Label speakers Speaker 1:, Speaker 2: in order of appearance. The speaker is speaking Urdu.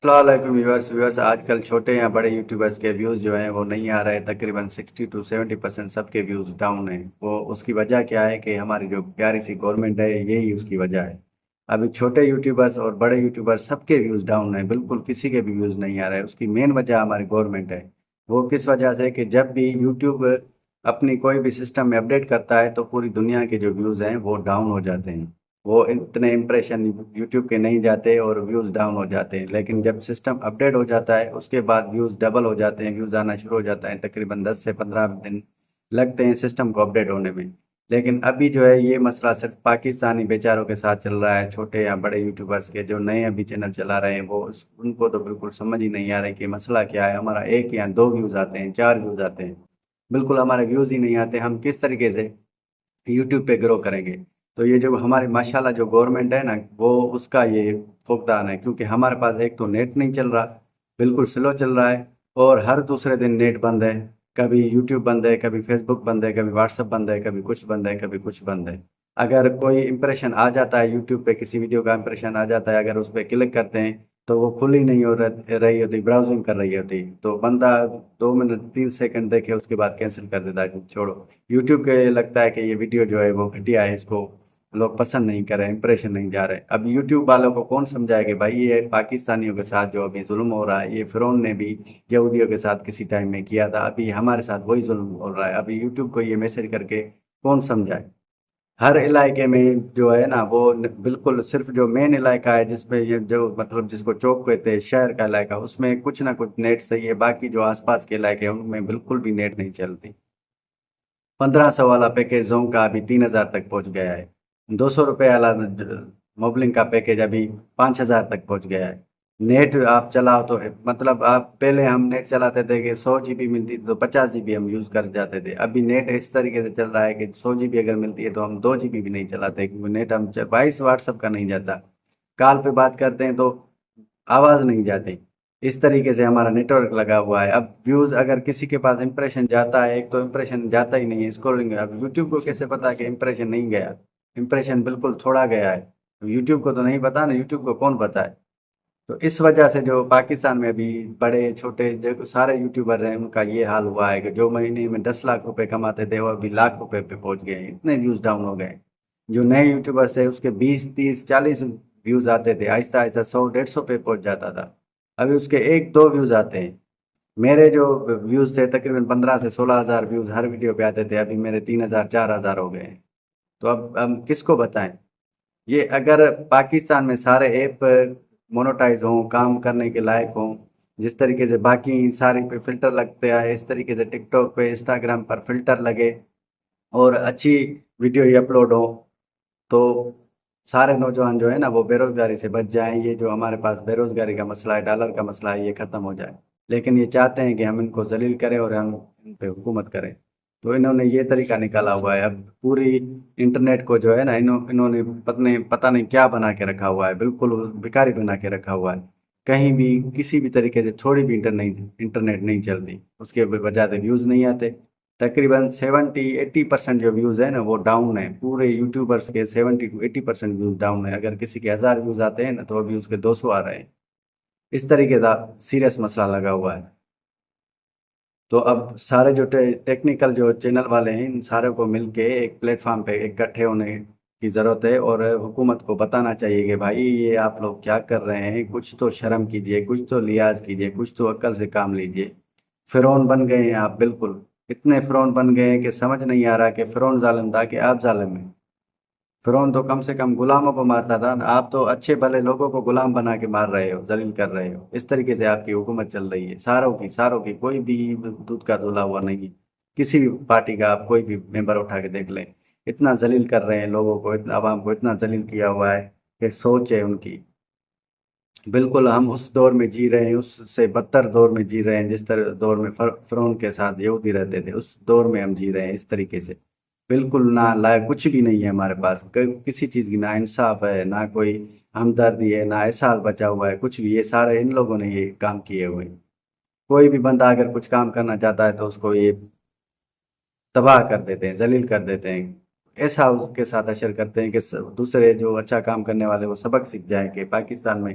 Speaker 1: السلام علیکم ویورس آج کل چھوٹے یا بڑے یوٹیوبرس کے ویوز جو ہیں وہ نہیں آ رہے، تقریباً 60 to 70% سب کے ویوز ڈاؤن ہیں۔ وہ اس کی وجہ کیا ہے کہ ہماری جو پیاری سی گورنمنٹ ہے، یہی اس کی وجہ ہے۔ ابھی چھوٹے یوٹیوبرس اور بڑے یوٹیوبرس سب کے ویوز ڈاؤن ہیں، بالکل کسی کے بھی ویوز نہیں آ رہے۔ اس کی مین وجہ ہماری گورنمنٹ ہے۔ وہ کس وجہ سے کہ جب بھی یوٹیوب اپنی کوئی بھی سسٹم میں اپڈیٹ کرتا ہے تو پوری دنیا کے جو ویوز ہیں وہ ڈاؤن ہو جاتے ہیں۔ وہ اتنے امپریشن یوٹیوب کے نہیں جاتے اور ویوز ڈاؤن ہو جاتے ہیں، لیکن جب سسٹم اپڈیٹ ہو جاتا ہے اس کے بعد ویوز ڈبل ہو جاتے ہیں، ویوز آنا شروع ہو جاتا ہے۔ تقریباً 10 سے 15 دن لگتے ہیں سسٹم کو اپڈیٹ ہونے میں۔ لیکن ابھی جو ہے یہ مسئلہ صرف پاکستانی بیچاروں کے ساتھ چل رہا ہے، چھوٹے یا بڑے یوٹیوبرس کے جو نئے ابھی چینل چلا رہے ہیں وہ ان کو تو بالکل سمجھ ہی نہیں آ رہا ہے کہ مسئلہ کیا ہے۔ ہمارا ایک یا دو ویوز آتے ہیں، چار ویوز آتے ہیں، بالکل ہمارے ویوز ہی نہیں آتے، ہم کس طریقے سے یوٹیوب پہ گرو کریں گے؟ تو یہ جو ہماری ماشاءاللہ جو گورنمنٹ ہے نا، وہ اس کا یہ فقدان ہے، کیونکہ ہمارے پاس ایک تو نیٹ نہیں چل رہا، بالکل سلو چل رہا ہے، اور ہر دوسرے دن نیٹ بند ہے۔ کبھی یوٹیوب بند ہے، کبھی فیس بک بند ہے، کبھی واٹس ایپ بند ہے، کبھی کچھ بند ہے، کبھی کچھ بند ہے۔ اگر کوئی امپریشن آ جاتا ہے یوٹیوب پہ، کسی ویڈیو کا امپریشن آ جاتا ہے، اگر اس پہ کلک کرتے ہیں تو وہ کھل ہی نہیں ہو رہی ہوتی، براؤزنگ کر رہی ہوتی، تو بندہ 2 منٹ 3 سیکنڈ دیکھے اس کے بعد کینسل کر دیتا ہے، چھوڑو۔ یوٹیوب کے لگتا ہے کہ یہ ویڈیو جو ہے وہ گھٹیا ہے، اس کو لوگ پسند نہیں کر رہے، امپریشن نہیں جا رہے۔ اب یوٹیوب والوں کو کون سمجھائے کہ بھائی یہ پاکستانیوں کے ساتھ جو ابھی ظلم ہو رہا ہے، یہ فرعون نے بھی یہودیوں کے ساتھ کسی ٹائم میں کیا تھا، ابھی ہمارے ساتھ وہی ظلم ہو رہا ہے۔ ابھی یوٹیوب کو یہ میسج کر کے کون سمجھائے؟ ہر علاقے میں جو ہے نا وہ بالکل صرف جو مین علاقہ ہے جس میں یہ جو مطلب جس کو چوک کہتے ہیں، شہر کا علاقہ، اس میں کچھ نہ کچھ نیٹ صحیح ہے، باقی جو آس پاس کے علاقے ہیں ان میں بالکل بھی نیٹ نہیں چلتی۔ 1500 والا پیکیج زوم کا ابھی 3000 تک پہنچ گیا ہے، 200 روپے والا موبلنگ کا پیکیج ابھی 5000 تک پہنچ گیا ہے۔ نیٹ آپ چلاؤ تو مطلب آپ پہلے ہم نیٹ چلاتے تھے کہ 100 GB ملتی تھی تو 50 GB ہم یوز کر جاتے تھے، ابھی نیٹ اس طریقے سے چل رہا ہے کہ 100 GB اگر ملتی ہے تو ہم 2 GB بھی نہیں چلاتے، کیونکہ نیٹ ہم 22 واٹس ایپ کا نہیں جاتا، کال پہ بات کرتے ہیں تو آواز نہیں جاتی۔ اس طریقے سے ہمارا نیٹ ورک لگا ہوا ہے۔ اب ویوز اگر کسی کے پاس امپریشن جاتا ہے، ایک تو امپریشن جاتا ہی نہیں ہے اسکرولنگ، اب یوٹیوب کو کیسے پتا کہ امپریشن نہیں گیا؟ امپریشن بالکل تھوڑا گیا ہے، یوٹیوب کو تو نہیں پتا نا، یوٹیوب کو کون پتا ہے؟ تو اس وجہ سے جو پاکستان میں بھی بڑے چھوٹے جو سارے یوٹیوبر ہیں ان کا یہ حال ہوا ہے کہ جو مہینے میں 10 لاکھ روپے کماتے تھے وہ ابھی لاکھ روپے پہ پہنچ گئے ہیں، اتنے ویوز ڈاؤن ہو گئے۔ جو نئے یوٹیوبر تھے اس کے 20 30 40 ویوز آتے تھے، آہستہ آہستہ 100 150 پہ پہنچ جاتا تھا، ابھی اس کے ایک دو ویوز آتے ہیں۔ میرے جو ویوز تھے تقریباً 15 سے 16 ہزار ویوز ہر ویڈیو پہ آتے تھے، ابھی میرے 3000 4000 ہو گئے ہیں۔ تو اب ہم کس کو بتائیں؟ یہ اگر پاکستان میں سارے ایپ مونوٹائز ہوں، کام کرنے کے لائق ہوں، جس طریقے سے باقی ساری پہ فلٹر لگتے ہیں، اس طریقے سے ٹک ٹاک پہ انسٹاگرام پر فلٹر لگے اور اچھی ویڈیو ہی اپلوڈ ہو، تو سارے نوجوان جو ہے نا وہ بے روزگاری سے بچ جائیں، یہ جو ہمارے پاس بے روزگاری کا مسئلہ ہے، ڈالر کا مسئلہ ہے، یہ ختم ہو جائے۔ لیکن یہ چاہتے ہیں کہ ہم ان کو ذلیل کریں اور ہم ان پہ حکومت کریں، تو انہوں نے یہ طریقہ نکالا ہوا ہے۔ اب پوری انٹرنیٹ کو جو ہے نا انہوں نے پتہ نہیں کیا بنا کے رکھا ہوا ہے، بالکل بیکاری بنا کے رکھا ہوا ہے۔ کہیں بھی کسی بھی طریقے سے تھوڑی بھی انٹرنیٹ نہیں چلتی، اس کے وجہ سے ویوز نہیں آتے۔ تقریباً 70 80% جو ویوز ہیں نا وہ ڈاؤن ہیں، پورے یوٹیوبرس کے 70 to 80% ویوز ڈاؤن ہیں۔ اگر کسی کے 1000 ویوز آتے ہیں نا تو ابھی اس کے 200 آ رہے ہیں۔ اس طریقے کا سیریس مسئلہ لگا ہوا ہے۔ تو اب سارے جو ٹیکنیکل جو چینل والے ہیں ان سارے کو مل کے ایک پلیٹ فارم پہ اکٹھے ہونے کی ضرورت ہے، اور حکومت کو بتانا چاہیے کہ بھائی یہ آپ لوگ کیا کر رہے ہیں، کچھ تو شرم کیجئے، کچھ تو لحاظ کیجئے، کچھ تو عقل سے کام لیجئے۔ فرعون بن گئے ہیں آپ، بالکل اتنے فرعون بن گئے ہیں کہ سمجھ نہیں آ رہا کہ فرعون ظالم تھا کہ آپ ظالم ہیں۔ فرعون تو کم سے کم غلاموں کو مارتا تھا، آپ تو اچھے بھلے لوگوں کو غلام بنا کے مار رہے ہو، ذلیل کر رہے ہو۔ اس طریقے سے آپ کی حکومت چل رہی ہے، ساروں کی کوئی بھی دودھ کا دھلا ہوا نہیں ہے۔ کسی بھی پارٹی کا آپ کوئی بھی ممبر اٹھا کے دیکھ لیں، اتنا ذلیل کر رہے ہیں لوگوں کو، اتنا عوام کو اتنا ذلیل کیا ہوا ہے کہ سوچ ہے ان کی۔ بالکل ہم اس دور میں جی رہے ہیں، اس سے بدتر دور میں جی رہے ہیں، جس طرح دور میں فرعون کے ساتھ یہودی رہتے تھے، اس دور میں ہم جی رہے ہیں اس طریقے سے۔ بالکل نہ لائق کچھ بھی نہیں ہے ہمارے پاس، کسی چیز کی نہ انصاف ہے، نہ کوئی ہمدردی ہے، نہ احساس بچا ہوا ہے، کچھ بھی۔ یہ سارے ان لوگوں نے یہ کام کیے ہوئے ہیں۔ کوئی بھی بندہ اگر کچھ کام کرنا چاہتا ہے تو اس کو یہ تباہ کر دیتے ہیں، ذلیل کر دیتے ہیں، ایسا اس کے ساتھ اشر کرتے ہیں کہ دوسرے جو اچھا کام کرنے والے وہ سبق سیکھ جائیں کہ پاکستان میں